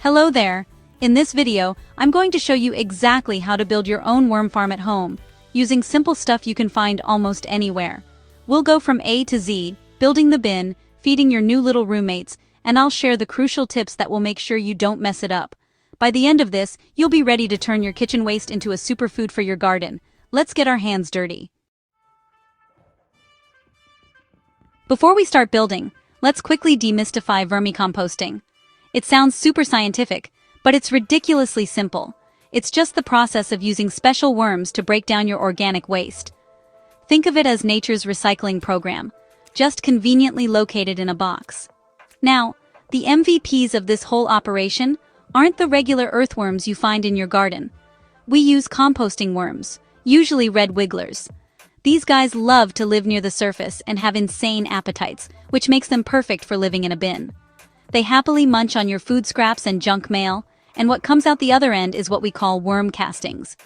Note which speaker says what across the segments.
Speaker 1: Hello there! In this video, I'm going to show you exactly how to build your own worm farm at home, using simple stuff you can find almost anywhere. We'll go from A to Z, building the bin, feeding your new little roommates, and I'll share the crucial tips that will make sure you don't mess it up. By the end of this, you'll be ready to turn your kitchen waste into a superfood for your garden. Let's get our hands dirty. Before we start building, let's quickly demystify vermicomposting. It sounds super scientific, but it's ridiculously simple. It's just the process of using special worms to break down your organic waste. Think of it as nature's recycling program, just conveniently located in a box. Now, the MVPs of this whole operation aren't the regular earthworms you find in your garden. We use composting worms, usually red wigglers. These guys love to live near the surface and have insane appetites, which makes them perfect for living in a bin. They happily munch on your food scraps and junk mail, and what comes out the other end is what we call worm castings.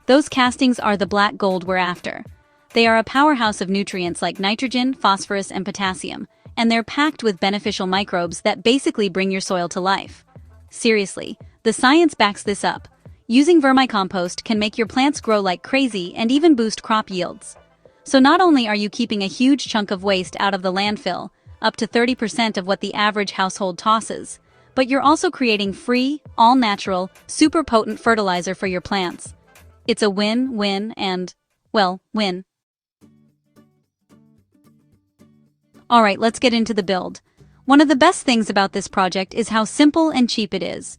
Speaker 1: Those castings are the black gold we're after. They are a powerhouse of nutrients like nitrogen, phosphorus, and potassium, and they're packed with beneficial microbes that basically bring your soil to life. Seriously, the science backs this up. Using vermicompost can make your plants grow like crazy and even boost crop yields. So not only are you keeping a huge chunk of waste out of the landfill, up to 30% of what the average household tosses, but you're also creating free, all-natural, super potent fertilizer for your plants. It's a win-win and, well, win. Alright, let's get into the build. One of the best things about this project is how simple and cheap it is.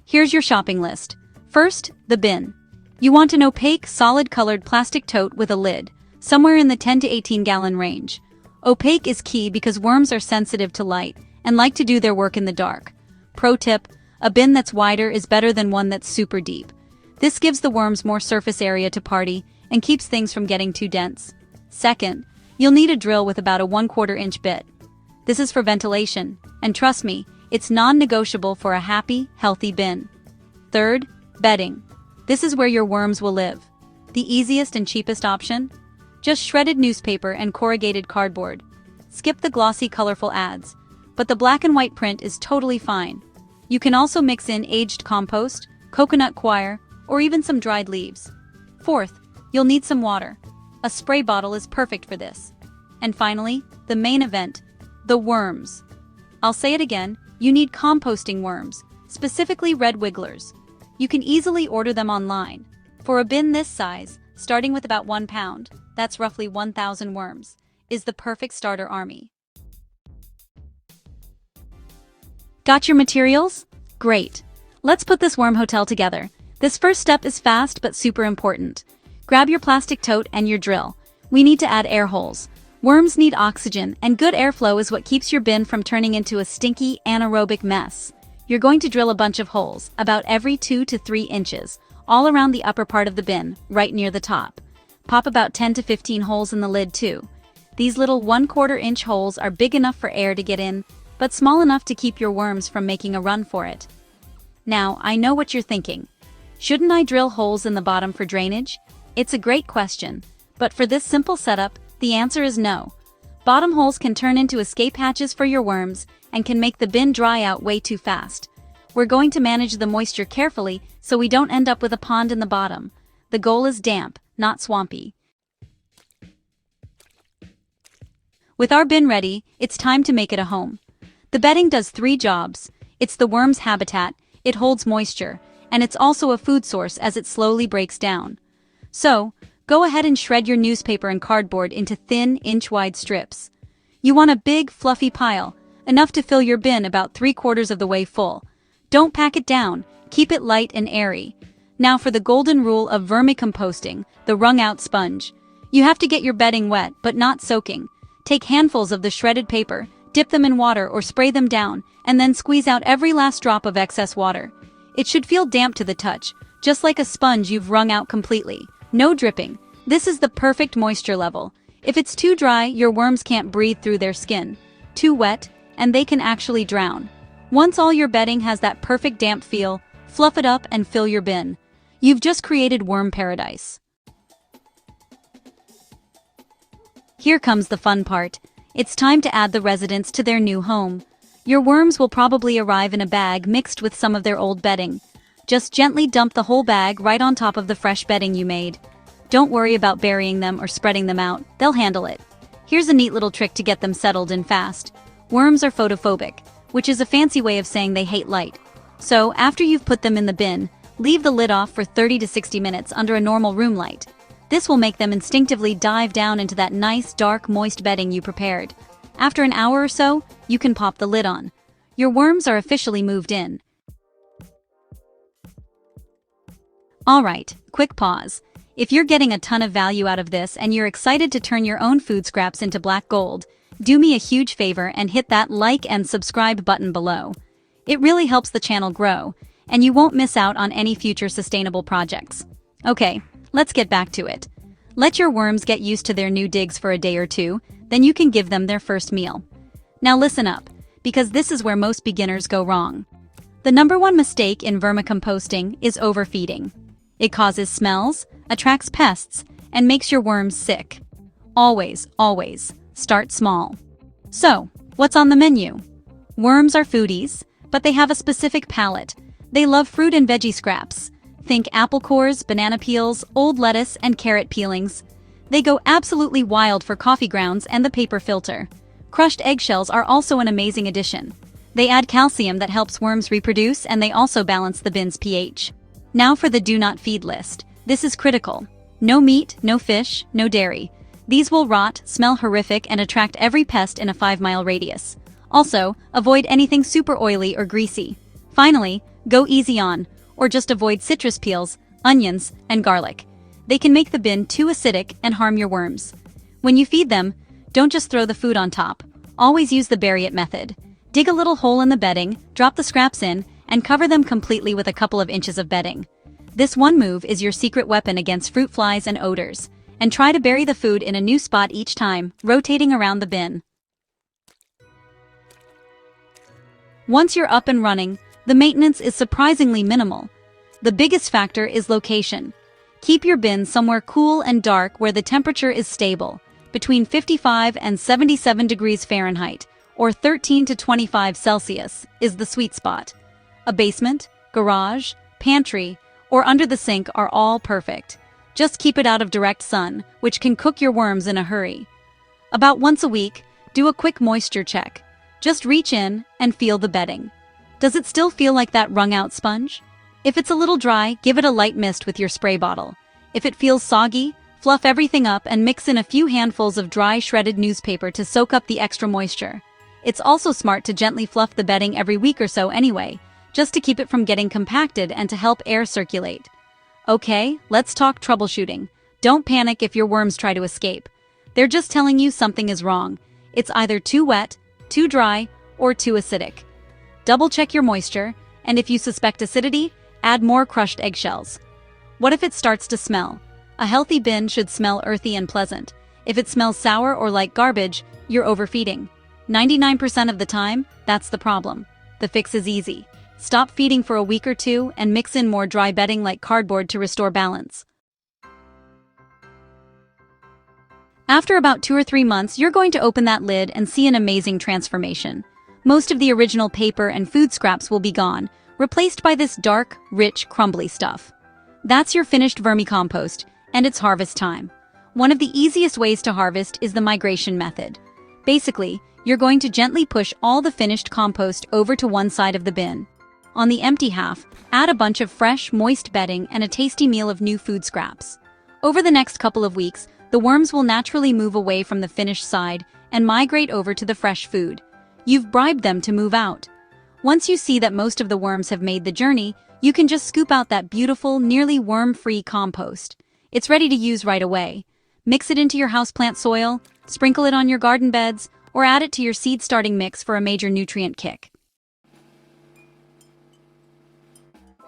Speaker 1: Here's your shopping list. First, the bin. You want an opaque, solid-colored plastic tote with a lid, somewhere in the 10 to 18-gallon range. Opaque is key because worms are sensitive to light and like to do their work in the dark. Pro tip, a bin that's wider is better than one that's super deep. This gives the worms more surface area to party and keeps things from getting too dense. Second, you'll need a drill with about a 1/4 inch bit. This is for ventilation, and trust me, it's non-negotiable for a happy, healthy bin. Third, bedding. This is where your worms will live. The easiest and cheapest option? Just shredded newspaper and corrugated cardboard. Skip the glossy, colorful ads, but the black and white print is totally fine. You can also mix in aged compost, coconut coir, or even some dried leaves. Fourth, you'll need some water. A spray bottle is perfect for this. And finally, the main event, the worms. I'll say it again, you need composting worms, specifically red wigglers. You can easily order them online. For a bin this size, starting with about 1 pound, that's roughly 1,000 worms, is the perfect starter army. Got your materials? Great. Let's put this worm hotel together. This first step is fast but super important. Grab your plastic tote and your drill. We need to add air holes. Worms need oxygen, and good airflow is what keeps your bin from turning into a stinky, anaerobic mess. You're going to drill a bunch of holes, about every 2 to 3 inches, all around the upper part of the bin, right near the top. Pop about 10 to 15 holes in the lid too. These little 1/4 inch holes are big enough for air to get in, but small enough to keep your worms from making a run for it. Now, I know what you're thinking. Shouldn't I drill holes in the bottom for drainage? It's a great question, but for this simple setup, the answer is no. Bottom holes can turn into escape hatches for your worms and can make the bin dry out way too fast. We're going to manage the moisture carefully so we don't end up with a pond in the bottom. The goal is damp, not swampy. With our bin ready, it's time to make it a home. The bedding does 3 jobs. It's the worm's habitat, it holds moisture, and it's also a food source as it slowly breaks down. So, go ahead and shred your newspaper and cardboard into thin, inch-wide strips. You want a big, fluffy pile, enough to fill your bin about 3/4 of the way full. Don't pack it down, keep it light and airy. Now for the golden rule of vermicomposting, the wrung-out sponge. You have to get your bedding wet, but not soaking. Take handfuls of the shredded paper, dip them in water or spray them down, and then squeeze out every last drop of excess water. It should feel damp to the touch, just like a sponge you've wrung out completely. No dripping. This is the perfect moisture level. If it's too dry, your worms can't breathe through their skin. Too wet, and they can actually drown. Once all your bedding has that perfect damp feel, fluff it up and fill your bin. You've just created worm paradise. Here comes the fun part. It's time to add the residents to their new home. Your worms will probably arrive in a bag mixed with some of their old bedding. Just gently dump the whole bag right on top of the fresh bedding you made. Don't worry about burying them or spreading them out, they'll handle it. Here's a neat little trick to get them settled in fast. Worms are photophobic, which is a fancy way of saying they hate light. So, after you've put them in the bin, leave the lid off for 30 to 60 minutes under a normal room light. This will make them instinctively dive down into that nice, dark, moist bedding you prepared. After an hour or so, you can pop the lid on. Your worms are officially moved in. Alright, quick pause. If you're getting a ton of value out of this and you're excited to turn your own food scraps into black gold, do me a huge favor and hit that like and subscribe button below. It really helps the channel grow, and you won't miss out on any future sustainable projects. Okay, let's get back to it. Let your worms get used to their new digs for a day or two, then you can give them their first meal. Now listen up, because this is where most beginners go wrong. The number one mistake in vermicomposting is overfeeding. It causes smells, attracts pests, and makes your worms sick. Always, start small. So, what's on the menu? Worms are foodies, but they have a specific palate. They love fruit and veggie scraps. Think apple cores, banana peels, old lettuce, and carrot peelings. They go absolutely wild for coffee grounds and the paper filter. Crushed eggshells are also an amazing addition. They add calcium that helps worms reproduce, and they also balance the bin's pH. Now for the do not feed list. This is critical. No meat, no fish, no dairy. These will rot, smell horrific, and attract every pest in a 5-mile radius. Also, avoid anything super oily or greasy. Finally, go easy on, or just avoid citrus peels, onions, and garlic. They can make the bin too acidic and harm your worms. When you feed them, don't just throw the food on top. Always use the bury it method. Dig a little hole in the bedding, drop the scraps in, and cover them completely with a couple of inches of bedding. This one move is your secret weapon against fruit flies and odors. And try to bury the food in a new spot each time, rotating around the bin. Once you're up and running, the maintenance is surprisingly minimal. The biggest factor is location. Keep your bin somewhere cool and dark where the temperature is stable, between 55 and 77 degrees Fahrenheit, or 13 to 25 Celsius, is the sweet spot. A basement, garage, pantry, or under the sink are all perfect. Just keep it out of direct sun, which can cook your worms in a hurry. About once a week, do a quick moisture check. Just reach in and feel the bedding. Does it still feel like that wrung-out sponge? If it's a little dry, give it a light mist with your spray bottle. If it feels soggy, fluff everything up and mix in a few handfuls of dry, shredded newspaper to soak up the extra moisture. It's also smart to gently fluff the bedding every week or so anyway, just to keep it from getting compacted and to help air circulate. Okay, let's talk troubleshooting. Don't panic if your worms try to escape. They're just telling you something is wrong. It's either too wet, too dry, or too acidic. Double-check your moisture, and if you suspect acidity, add more crushed eggshells. What if it starts to smell? A healthy bin should smell earthy and pleasant. If it smells sour or like garbage, you're overfeeding. 99% of the time, that's the problem. The fix is easy. Stop feeding for a week or two and mix in more dry bedding like cardboard to restore balance. After about 2 or 3 months, you're going to open that lid and see an amazing transformation. Most of the original paper and food scraps will be gone, replaced by this dark, rich, crumbly stuff. That's your finished vermicompost, and it's harvest time. One of the easiest ways to harvest is the migration method. Basically, you're going to gently push all the finished compost over to one side of the bin. On the empty half, add a bunch of fresh, moist bedding and a tasty meal of new food scraps. Over the next couple of weeks, the worms will naturally move away from the finished side and migrate over to the fresh food. You've bribed them to move out. Once you see that most of the worms have made the journey, you can just scoop out that beautiful, nearly worm-free compost. It's ready to use right away. Mix it into your houseplant soil, sprinkle it on your garden beds, or add it to your seed starting mix for a major nutrient kick.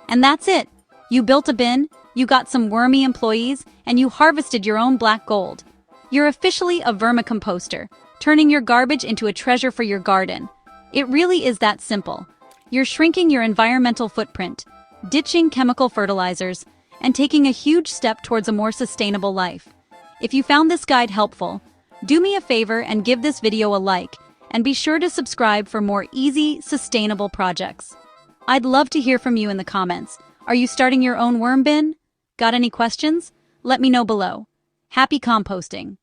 Speaker 1: And that's it. You built a bin, you got some wormy employees, and you harvested your own black gold. You're officially a vermicomposter, turning your garbage into a treasure for your garden. It really is that simple. You're shrinking your environmental footprint, ditching chemical fertilizers, and taking a huge step towards a more sustainable life. If you found this guide helpful, do me a favor and give this video a like, and be sure to subscribe for more easy, sustainable projects. I'd love to hear from you in the comments. Are you starting your own worm bin? Got any questions? Let me know below. Happy composting!